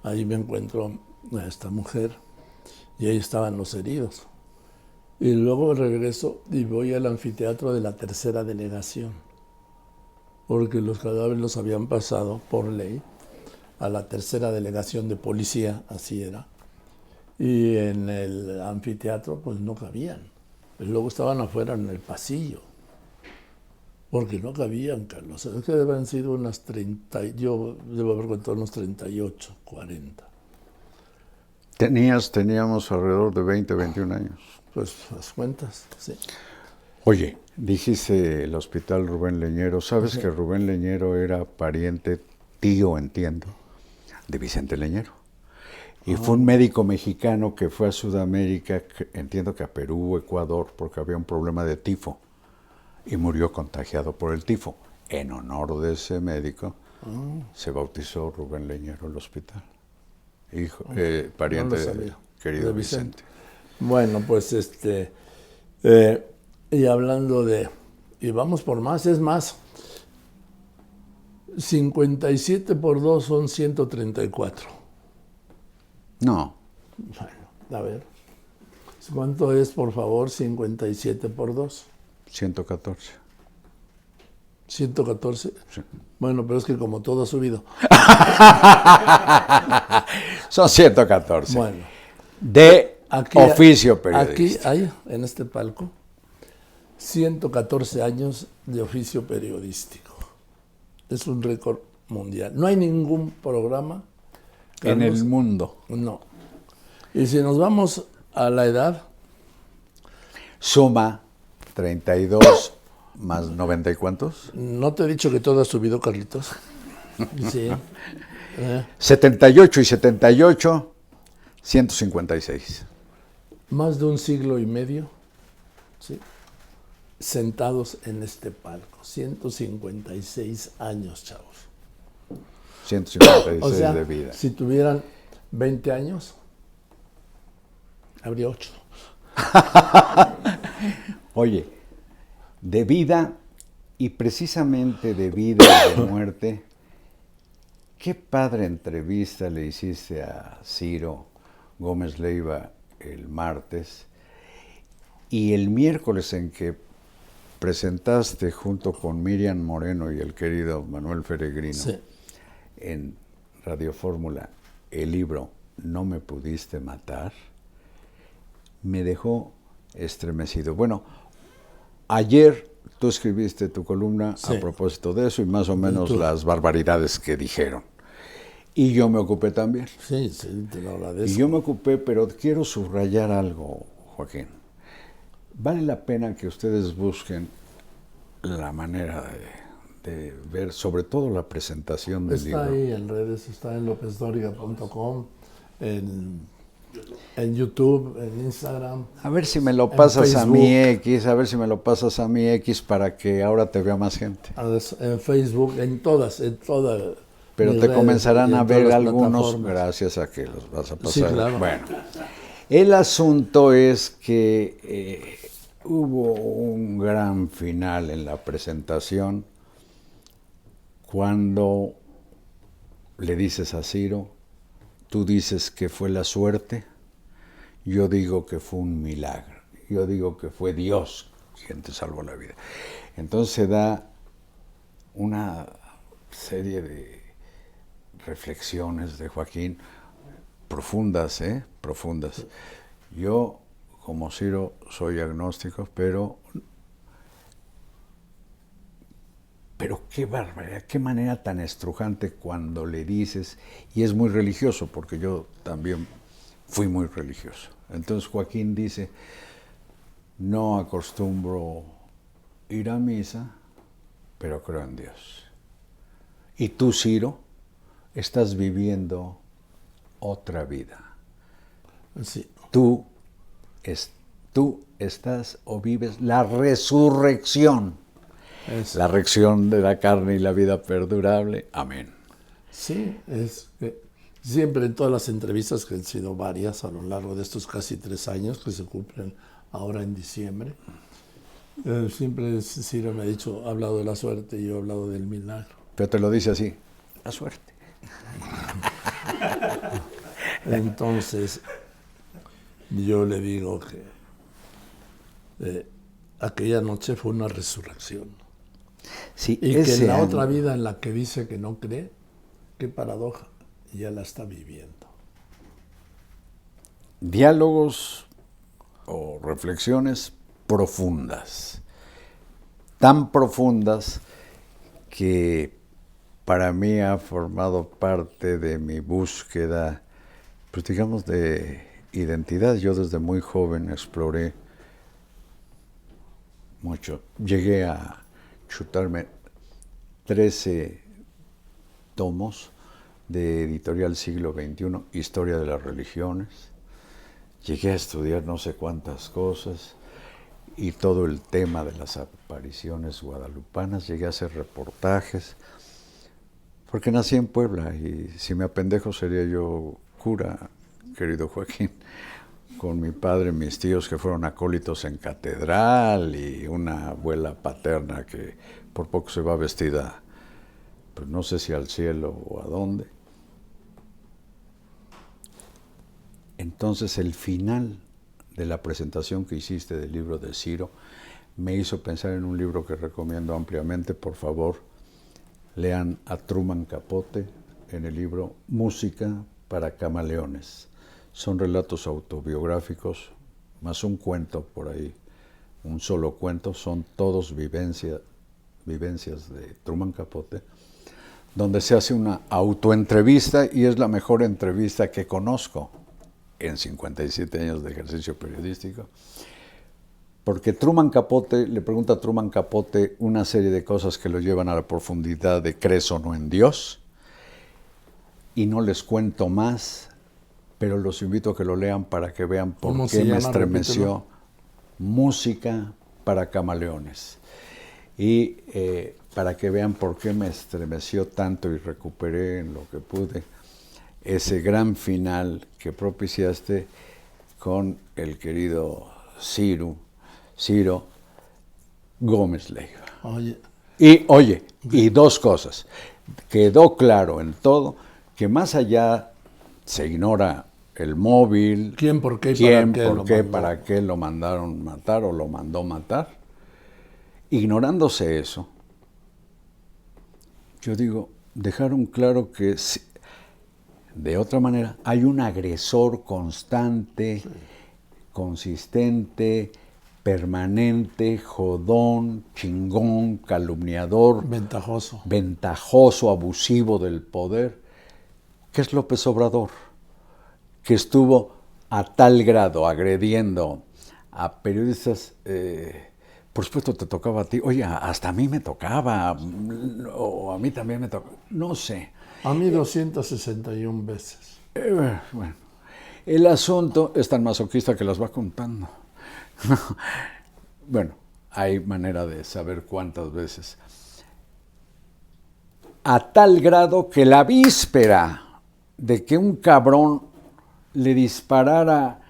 Ahí me encuentro a esta mujer y ahí estaban los heridos. Y luego regreso y voy al anfiteatro de la tercera delegación, porque los cadáveres los habían pasado por ley a la tercera delegación de policía, así era. Y en el anfiteatro pues no cabían. Y luego estaban afuera en el pasillo, porque no cabían, Carlos. Es que deben haber sido unas 30, yo debo haber contado unos 38, 40. Teníamos alrededor de 20, 21 años. Pues las cuentas, sí. Oye, dijiste el Hospital Rubén Leñero. ¿Sabes que Rubén Leñero era pariente, tío, entiendo, de Vicente Leñero? Y fue un médico mexicano que fue a Sudamérica, entiendo que a Perú, Ecuador, porque había un problema de tifo. Y murió contagiado por el tifo. En honor de ese médico, se bautizó Rubén Leñero el hospital. Hijo, pariente No lo sabía. querido De Vicente. Bueno, pues y hablando de, y vamos por más, es más, 57 por 2 son 134. No, Bueno, a ver, ¿cuánto es, por favor, 57 por 2? 114. 114. Sí. Bueno, pero es que como todo ha subido. Son 114. Bueno, De aquí, oficio periodístico. Aquí hay, en este palco, 114 años de oficio periodístico. Es un récord mundial. No hay ningún programa, En Carlos, el mundo. no. Y si nos vamos a la edad, Suma 32 más 90 y cuántos. ¿no te he dicho que todo ha subido, Carlitos? Sí. 78 y 78, 156. Más de un siglo y medio, ¿sí?, sentados en este palco. 156 años, chavos. 156 O sea, de vida. si tuvieran 20 años, habría 8. Oye, de vida y precisamente de vida y de muerte, qué padre entrevista le hiciste a Ciro Gómez Leiva el martes y el miércoles en que presentaste junto con Miriam Moreno y el querido Manuel Feregrino, Sí. en Radio Fórmula, el libro No me pudiste matar, me dejó estremecido. Bueno, ayer tú escribiste tu columna Sí. a propósito de eso y más o menos Tú. las barbaridades que dijeron. Y yo me ocupé también. Sí, sí, te lo Y agradezco. yo me ocupé, pero quiero subrayar algo, Joaquín. Vale la pena que ustedes busquen la manera de ver, sobre todo la presentación del Está libro. ahí en redes, está en lopesdoriga.com, en YouTube, en Instagram. A ver si me lo pasas a mi Facebook. X, a ver si me lo pasas a mi X para que ahora te vea más gente. En Facebook, en todas. Pero mis te redes comenzarán y en a todas ver las algunos plataformas. gracias a que los vas a pasar. Sí, claro. Bueno, el asunto es que hubo un gran final en la presentación cuando le dices a Ciro, tú dices que fue la suerte, yo digo que fue un milagro, yo digo que fue Dios quien te salvó la vida. Entonces se da una serie de reflexiones de Joaquín profundas, profundas. Yo, como Ciro, soy agnóstico, pero qué barbaridad, qué manera tan estrujante cuando le dices, y es muy religioso, porque yo también fui muy religioso. Entonces Joaquín dice, no acostumbro ir a misa, pero creo en Dios. Y tú, Ciro, estás viviendo otra vida. Sí. Tú estás o vives la resurrección. La resurrección de la carne y la vida perdurable. Amén. Sí, es que siempre en todas las entrevistas, que han sido varias a lo largo de estos casi 3 años, que se cumplen ahora en diciembre, siempre Ciro me ha dicho, ha hablado de la suerte y yo he hablado del milagro. Pero te lo dice así, la suerte. Entonces, yo le digo que aquella noche fue una resurrección. Sí, Y que en la otra vida en la que dice que no cree, qué paradoja, ya la está viviendo. Diálogos o reflexiones profundas, tan profundas que para mí ha formado parte de mi búsqueda, pues digamos, de identidad. Yo desde muy joven exploré mucho. Llegué a chutarme 13 tomos de Editorial Siglo XXI, Historia de las Religiones. Llegué a estudiar no sé cuántas cosas y todo el tema de las apariciones guadalupanas. Llegué a hacer reportajes, porque nací en Puebla y si me apendejo sería yo cura, querido Joaquín, con mi padre y mis tíos que fueron acólitos en catedral y una abuela paterna que por poco se va vestida, pues no sé si al cielo o a dónde. Entonces el final de la presentación que hiciste del libro de Ciro me hizo pensar en un libro que recomiendo ampliamente. Por favor, lean a Truman Capote en el libro Música para Camaleones. Son relatos autobiográficos, más un cuento por ahí, un solo cuento, son todos vivencias de Truman Capote, donde se hace una autoentrevista y es la mejor entrevista que conozco en 57 años de ejercicio periodístico, porque Truman Capote le pregunta a Truman Capote una serie de cosas que lo llevan a la profundidad de ¿crees o no en Dios? Y no les cuento más, pero los invito a que lo lean para que vean por qué me estremeció. Repítelo. Música para Camaleones. Y para que vean por qué me estremeció tanto y recuperé en lo que pude ese gran final que propiciaste con el querido Ciro Gómez Leiva. Y dos cosas. Quedó claro en todo que más allá se ignora el móvil, ¿Quién, por qué, para qué lo mandaron matar o lo mandó matar. Ignorándose eso, yo digo, dejaron claro que de otra manera hay un agresor constante, consistente, permanente, jodón, chingón, calumniador, ventajoso, abusivo del poder, que es López Obrador, que estuvo a tal grado agrediendo a periodistas. Por supuesto te tocaba a ti, oye, hasta a mí me tocaba, o a mí también me tocaba, no sé. A mí 261 veces. Bueno, el asunto es tan masoquista que las va contando. Bueno, hay manera de saber cuántas veces. A tal grado que la víspera de que un cabrón le disparara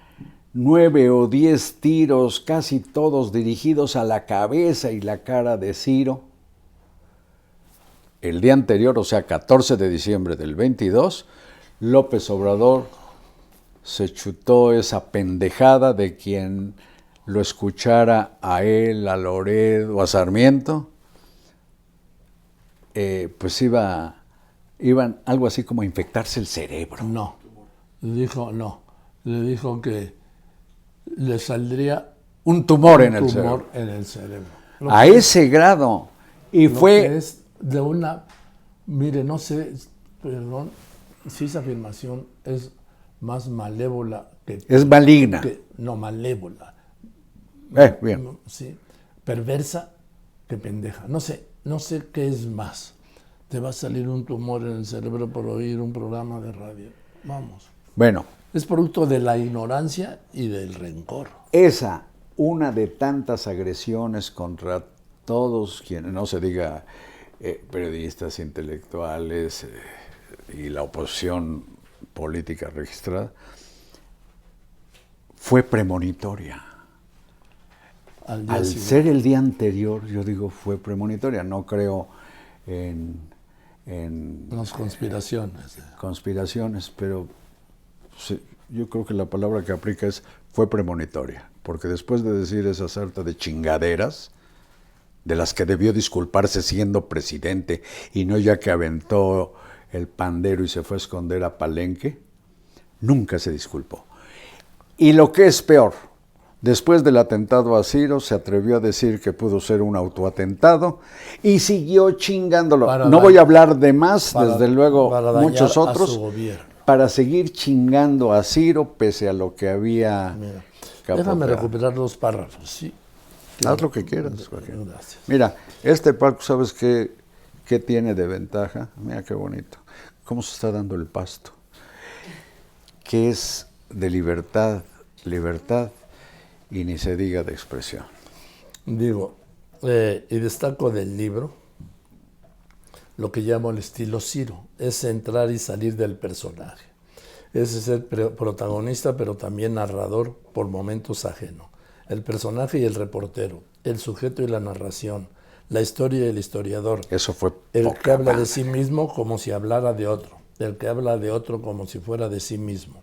9 o 10 tiros, casi todos dirigidos a la cabeza y la cara de Ciro, el día anterior, o sea, 14 de diciembre del 22, López Obrador se chutó esa pendejada de quien lo escuchara a él, a Loret o a Sarmiento, pues iban algo así como a infectarse el cerebro. No, le dijo que le saldría un tumor en el cerebro. A ese grado. Y fue... es de una... Mire, no sé, perdón, si esa afirmación es más malévola que... Es maligna. No, malévola. Bien. Sí, perversa que pendeja. No sé qué es más. te va a salir un tumor en el cerebro por oír un programa de radio. Vamos. Bueno, Es producto de la ignorancia y del rencor. esa, una de tantas agresiones contra todos quienes, no se diga periodistas, intelectuales y la oposición política registrada, fue premonitoria. Al ser el día anterior, yo digo, fue premonitoria. No creo en Las conspiraciones. conspiraciones, pero sí, yo creo que la palabra que aplica es fue premonitoria, porque después de decir esa sarta de chingaderas, de las que debió disculparse siendo presidente y no ya que aventó el pandero y se fue a esconder a Palenque, nunca se disculpó. Y lo que es peor, después del atentado a Ciro se atrevió a decir que pudo ser un autoatentado y siguió chingándolo. No voy a hablar de más, desde luego muchos otros, para seguir chingando a Ciro pese a lo que había. Mira, déjame recuperar 2 párrafos, ¿sí? Haz lo que quieras, Joaquín. Gracias. Mira, este palco, ¿sabes qué tiene de ventaja? Mira qué bonito. Cómo se está dando el pasto. Que es de libertad, y ni se diga de expresión. Digo, y destaco del libro lo que llamo el estilo Ciro, es entrar y salir del personaje. Es ser protagonista, pero también narrador por momentos ajeno. El personaje y el reportero, el sujeto y la narración, la historia y el historiador. Eso fue el que habla de sí mismo como si hablara de otro, el que habla de otro como si fuera de sí mismo.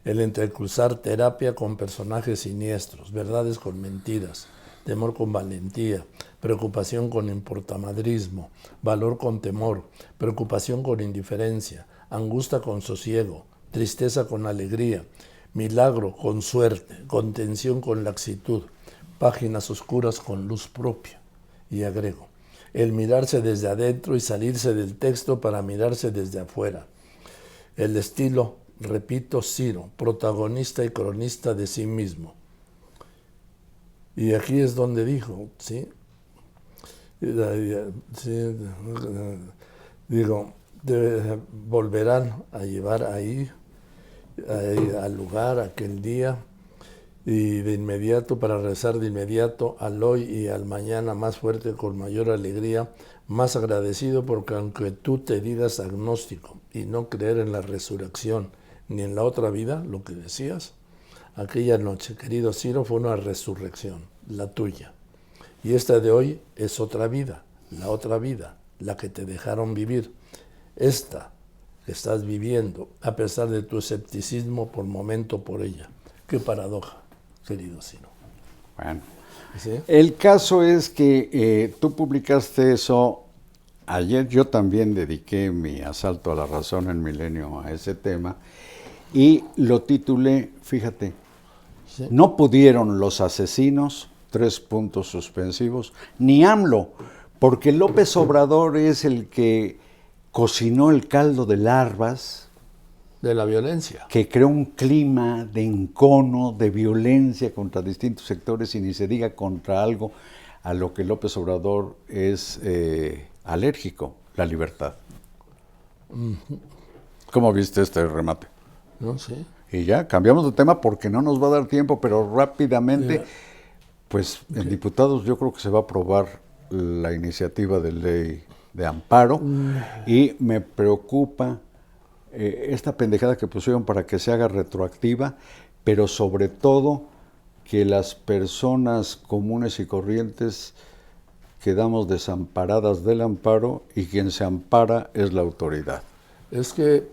El entrecruzar terapia con personajes siniestros, verdades con mentiras, temor con valentía, preocupación con importamadrismo, valor con temor, preocupación con indiferencia, angustia con sosiego, tristeza con alegría, milagro con suerte, contención con laxitud, páginas oscuras con luz propia. Y agrego, el mirarse desde adentro y salirse del texto para mirarse desde afuera. El estilo, repito, Ciro, protagonista y cronista de sí mismo. Y aquí es donde dijo, ¿sí? Digo, volverán a llevar ahí al lugar, aquel día, y de inmediato, para rezar de inmediato al hoy y al mañana más fuerte, con mayor alegría, más agradecido, porque aunque tú te digas agnóstico y no creer en la resurrección ni en la otra vida, lo que decías, aquella noche, querido Ciro, fue una resurrección, la tuya. Y esta de hoy es otra vida, la que te dejaron vivir. Esta que estás viviendo, a pesar de tu escepticismo por momento por ella. Qué paradoja, querido Ciro. Bueno, ¿sí? El caso es que tú publicaste eso ayer. Yo también dediqué mi asalto a la razón en Milenio a ese tema y lo titulé, fíjate, ¿sí? No pudieron los asesinos, 3 puntos suspensivos, ni AMLO, porque López Obrador es el que cocinó el caldo de larvas de la violencia, que creó un clima de encono, de violencia contra distintos sectores y ni se diga contra algo a lo que López Obrador es alérgico, la libertad. ¿Cómo viste este remate? No sé. Y ya, cambiamos de tema porque no nos va a dar tiempo, pero rápidamente, pues en diputados yo creo que se va a aprobar la iniciativa de ley de amparo y me preocupa esta pendejada que pusieron para que se haga retroactiva, pero sobre todo que las personas comunes y corrientes quedamos desamparadas del amparo y quien se ampara es la autoridad. Es que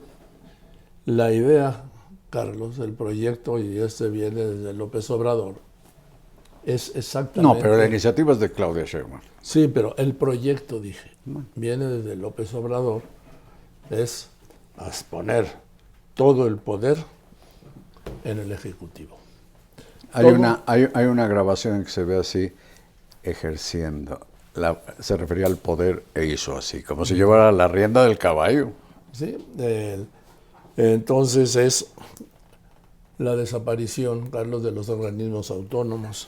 la idea, Carlos, el proyecto, y este viene desde López Obrador, es exactamente... No, pero la iniciativa es de Claudia Sheinbaum. Sí, pero el proyecto, dije, viene desde López Obrador, es poner todo el poder en el Ejecutivo. Hay una grabación en que se ve así, ejerciendo. Se refería al poder e hizo así, como si llevara la rienda del caballo. Sí, entonces es la desaparición, Carlos, de los organismos autónomos,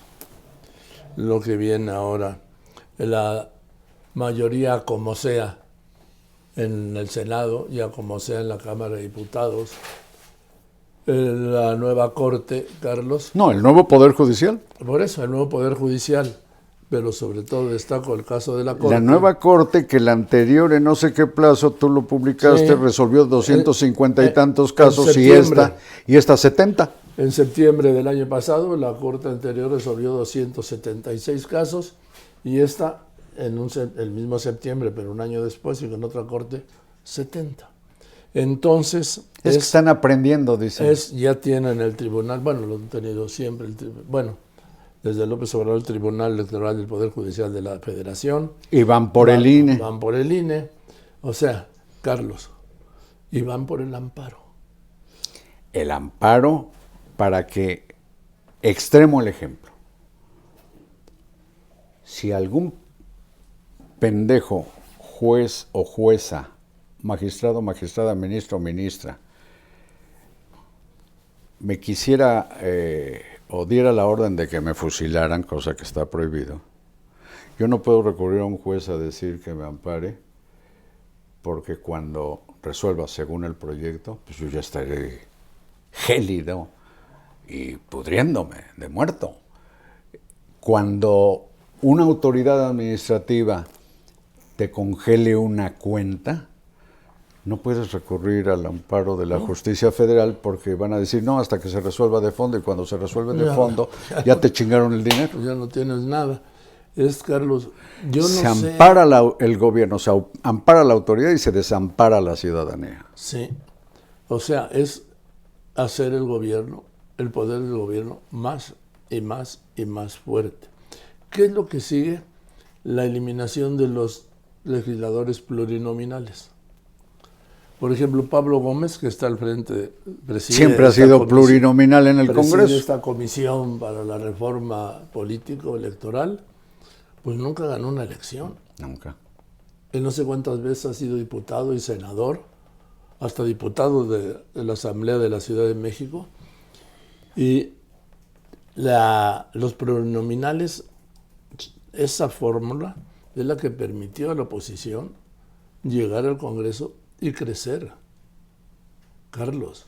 lo que viene ahora, la mayoría como sea en el Senado, ya como sea en la Cámara de Diputados, la nueva Corte, Carlos. No, el nuevo Poder Judicial. Por eso, el nuevo Poder Judicial, pero sobre todo destaco el caso de la Corte. La nueva Corte, que la anterior en no sé qué plazo, tú lo publicaste, Sí. resolvió 250 y tantos en casos septiembre. y esta 70. En septiembre del año pasado, la Corte anterior resolvió 276 casos y esta, el mismo septiembre, pero un año después, y con otra Corte, 70. Entonces, Es que están aprendiendo, dicen. ya tienen el tribunal, bueno, lo han tenido siempre, desde López Obrador, el Tribunal Electoral del Poder Judicial de la Federación. Y van por el INE. Van por el INE. O sea, Carlos, y van por el amparo. El amparo, para que, extremo el ejemplo, si algún pendejo juez o jueza, magistrado, magistrada, ministro o ministra, me quisiera o diera la orden de que me fusilaran, cosa que está prohibido, yo no puedo recurrir a un juez a decir que me ampare, porque cuando resuelva según el proyecto, pues yo ya estaré gélido y pudriéndome de muerto. Cuando una autoridad administrativa te congele una cuenta, no puedes recurrir al amparo de la justicia federal porque van a decir no hasta que se resuelva de fondo, y cuando se resuelve de fondo ya te chingaron el dinero. Ya no tienes nada. Carlos, yo no se sé. ampara el gobierno, se ampara la autoridad y se desampara la ciudadanía. Sí. O sea, es hacer el gobierno, el poder del gobierno más y más y más fuerte. ¿Qué es lo que sigue? La eliminación de los legisladores plurinominales. Por ejemplo, Pablo Gómez, que está al frente, siempre ha sido plurinominal en el Congreso. Esta comisión para la reforma político-electoral, pues nunca ganó una elección. Nunca. Él no sé cuántas veces ha sido diputado y senador, hasta diputado de la Asamblea de la Ciudad de México. Y los plurinominales, esa fórmula es la que permitió a la oposición llegar al Congreso y crecer, Carlos.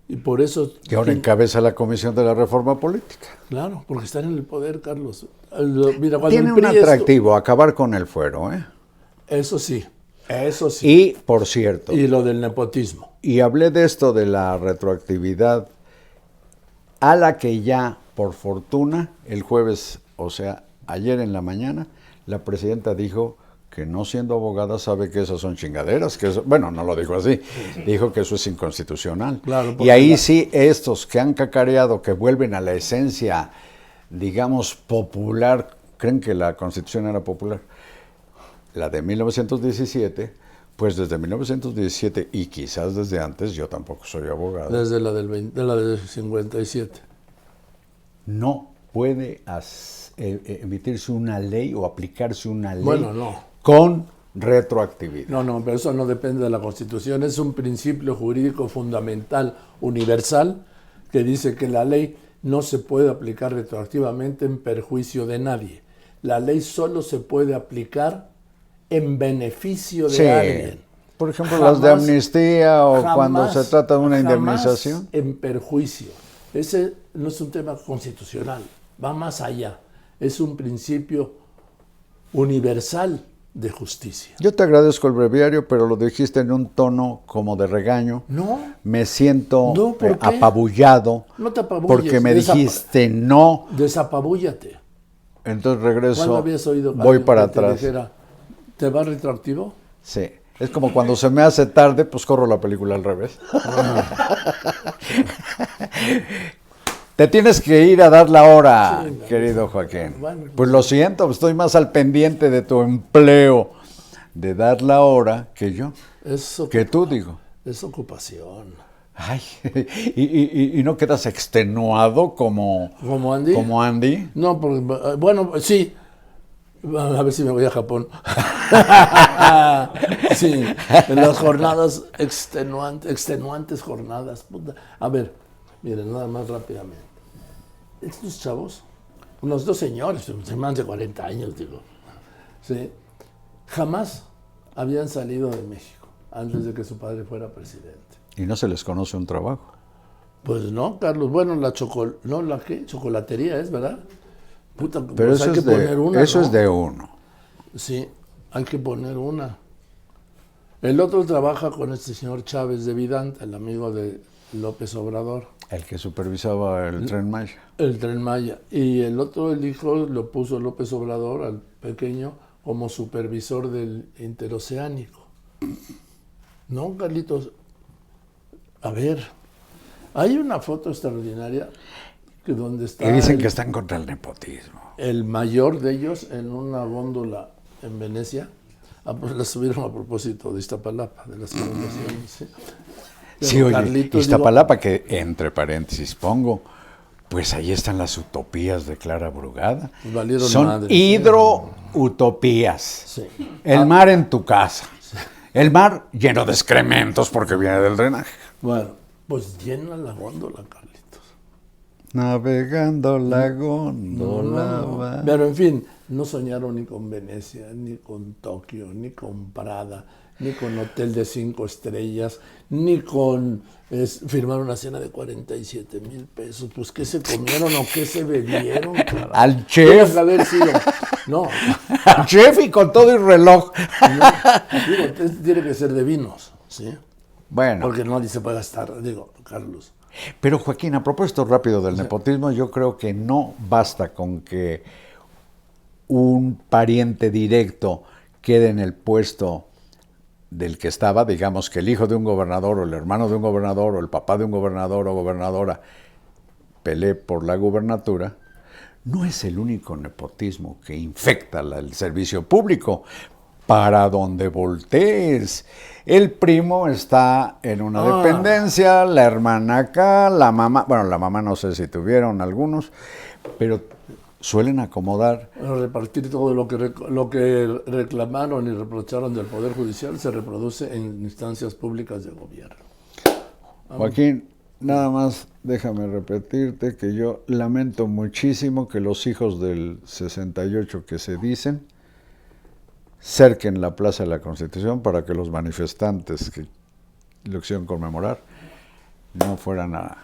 Y por eso... Y ahora encabeza la Comisión de la Reforma Política. Claro, porque están en el poder, Carlos. Mira, tiene un atractivo, acabar con el fuero, ¿eh? Eso sí, eso sí. Y, por cierto... Y lo del nepotismo. Y hablé de esto de la retroactividad, a la que ya, por fortuna, el jueves, o sea, ayer en la mañana, la presidenta dijo que no siendo abogada sabe que esas son chingaderas, que eso, bueno, no lo dijo así, dijo que eso es inconstitucional. Claro, y ahí sí, estos que han cacareado, que vuelven a la esencia, digamos, popular, creen que la Constitución era popular, la de 1917, pues desde 1917 y quizás desde antes, yo tampoco soy abogado. Desde la del 57. No puede emitirse una ley o aplicarse una ley. Bueno, no. Con retroactividad. No, pero eso no depende de la Constitución. Es un principio jurídico fundamental, universal, que dice que la ley no se puede aplicar retroactivamente en perjuicio de nadie. La ley solo se puede aplicar en beneficio de alguien. Por ejemplo, las de amnistía o cuando se trata de una indemnización. En perjuicio. Ese no es un tema constitucional, va más allá. Es un principio universal de justicia. Yo te agradezco el breviario, pero lo dijiste en un tono como de regaño. No. Me siento ¿Por qué? apabullado. No te apabulles. Porque me dijiste no. Desapabúllate. Entonces regreso. ¿Cuándo habías oído voy para que te atrás. dijera, ¿te va retroactivo? Sí. Es como cuando se me hace tarde, pues corro la película al revés. Te tienes que ir a dar la hora, sí, querido Joaquín. Bueno, pues lo siento, estoy más al pendiente de tu empleo de dar la hora que yo, que tú, digo. Es ocupación. Ay, ¿y no quedas extenuado como Andy? ¿Como Andy? No, porque, bueno, sí. A ver si me voy a Japón. Sí, en las jornadas extenuantes jornadas. Puta. A ver, miren, nada más rápidamente. Estos chavos, unos dos señores, más de 40 años, digo, ¿sí? Jamás habían salido de México antes de que su padre fuera presidente. ¿Y no se les conoce un trabajo? Pues no, Carlos. Bueno, la chocolatería es, ¿verdad? Puta, Pero pues eso, hay que poner una, eso ¿no? es de uno. Sí, hay que poner una. El otro trabaja con este señor Chávez de Vidanta, el amigo de López Obrador. El que supervisaba el Tren Maya. El Tren Maya. Y el otro, el hijo, lo puso López Obrador, al pequeño, como supervisor del interoceánico. No, Carlitos. A ver, hay una foto extraordinaria que donde está Y dicen que están contra el nepotismo. el mayor de ellos en una góndola en Venecia. Pues la subieron a propósito de Iztapalapa, de las inundaciones. ¿Sí? Sí, oye, Carlitos, Iztapalapa, que entre paréntesis pongo, pues ahí están las utopías de Clara Brugada. Valieron Son madres, hidroutopías. Sí. El mar en tu casa. El mar lleno de excrementos porque viene del drenaje. Bueno, pues llena la góndola, Carlitos. Navegando la góndola. va. Pero en fin, no soñaron ni con Venecia, ni con Tokio, ni con Prada, ni con hotel de 5 estrellas, ni con firmar una cena de 47,000 pesos. Pues, ¿qué se comieron o qué se bebieron? Carajo? Al chef. Tuvo que haber sido. No, Al chef y con todo y reloj. digo, tiene que ser de vinos, ¿sí? Bueno, Porque no se puede gastar, digo, Carlos. pero Joaquín, a propósito rápido del nepotismo, yo creo que no basta con que un pariente directo quede en el puesto del que estaba, digamos que el hijo de un gobernador o el hermano de un gobernador o el papá de un gobernador o gobernadora pelee por la gubernatura. No es el único nepotismo que infecta el servicio público. Para donde voltees. El primo está en una dependencia, la hermana acá, la mamá, bueno, la mamá no sé si tuvieron algunos, pero suelen acomodar. Bueno, repartir todo lo que reclamaron y reprocharon del Poder Judicial se reproduce en instancias públicas de gobierno. Joaquín, nada más déjame repetirte que yo lamento muchísimo que los hijos del 68 que se dicen cerquen la Plaza de la Constitución para que los manifestantes que lo quisieron conmemorar no fueran a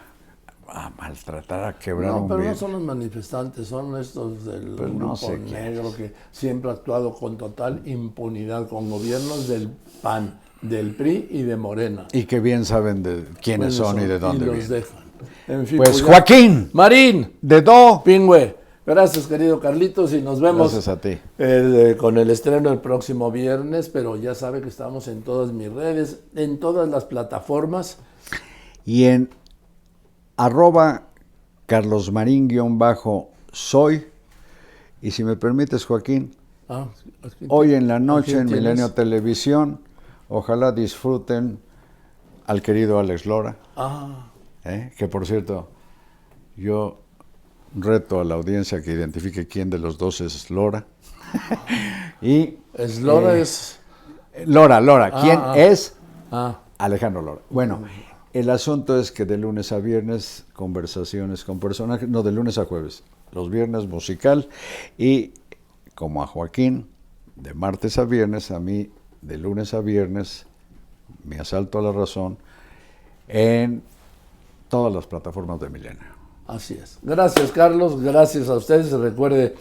maltratar, a quebrar un pero no vidrio. son los manifestantes, son estos del Pues no grupo sé qué negro que siempre ha actuado con total impunidad con gobiernos del PAN, del PRI y de Morena. Y que bien saben de quiénes son y de dónde los vienen. dejan. En fin, Pues ya. Joaquín, Marín, Dedo, Pingüe, gracias querido Carlitos y nos vemos gracias a ti. con el estreno el próximo viernes, pero ya sabe que estamos en todas mis redes, en todas las plataformas. Y en @carlosmarin_soy. Y si me permites, Joaquín, hoy en la noche en Milenio Televisión, ojalá disfruten al querido Alex Lora. Que por cierto, yo reto a la audiencia que identifique quién de los dos es Lora. Y Lora es... Lora. ¿Quién es? Ah, Alejandro Lora. Bueno, el asunto es que de lunes a viernes conversaciones con personajes, no, de lunes a jueves, los viernes musical, y como a Joaquín, de martes a viernes, a mí de lunes a viernes, mi asalto a la razón, en todas las plataformas de Milenio. así es. Gracias Carlos, gracias a ustedes. Recuerde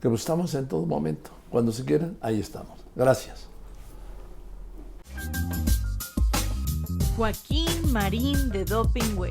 que estamos en todo momento. Cuando se quieran, ahí estamos. Gracias. Joaquín Marín de Dopingüe.